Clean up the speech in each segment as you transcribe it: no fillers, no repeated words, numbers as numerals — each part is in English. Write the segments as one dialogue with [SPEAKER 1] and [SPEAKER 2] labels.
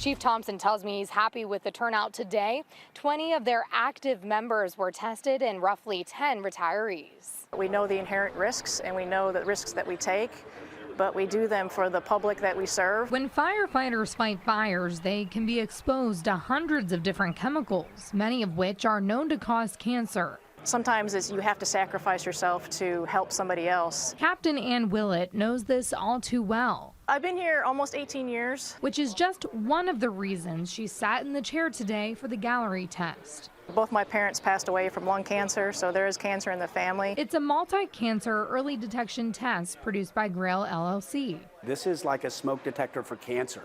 [SPEAKER 1] Chief Thompson tells me he's happy with the turnout today. 20 of their active members were tested and roughly 10 retirees.
[SPEAKER 2] We know the inherent risks and we know the risks that we take, but we do them for the public that we serve.
[SPEAKER 1] When firefighters fight fires, they can be exposed to hundreds of different chemicals, many of which are known to cause cancer.
[SPEAKER 2] Sometimes you have to sacrifice yourself to help somebody else.
[SPEAKER 1] Captain Ann Willett knows this all too well.
[SPEAKER 2] I've been here almost 18 years.
[SPEAKER 1] Which is just one of the reasons she sat in the chair today for the gallery test.
[SPEAKER 2] Both my parents passed away from lung cancer, so there is cancer in the family.
[SPEAKER 1] It's a multi-cancer early detection test produced by Grail LLC.
[SPEAKER 3] This is like a smoke detector for cancer.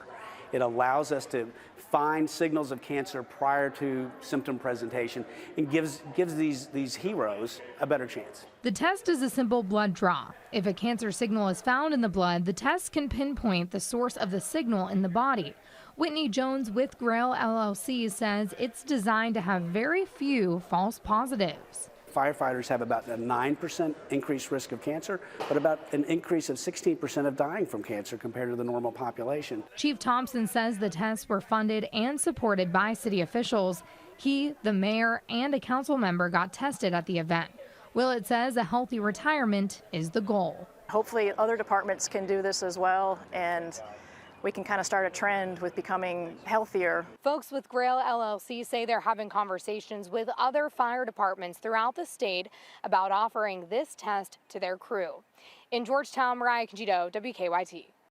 [SPEAKER 3] It allows us to find signals of cancer prior to symptom presentation and gives these heroes a better chance.
[SPEAKER 1] The test is a simple blood draw. If a cancer signal is found in the blood, the test can pinpoint the source of the signal in the body. Whitney Jones with Grail LLC says it's designed to have very few false positives.
[SPEAKER 3] Firefighters have about a 9% increased risk of cancer, but about an increase of 16% of dying from cancer compared to the normal population.
[SPEAKER 1] Chief Thompson says the tests were funded and supported by city officials. He, the mayor, and a council member got tested at the event. Willett says a healthy retirement is the goal.
[SPEAKER 2] Hopefully other departments can do this as well, and we can kind of start a trend with becoming healthier.
[SPEAKER 1] Folks with Grail LLC say they're having conversations with other fire departments throughout the state about offering this test to their crew. In Georgetown, Mariah Conchito, WKYT.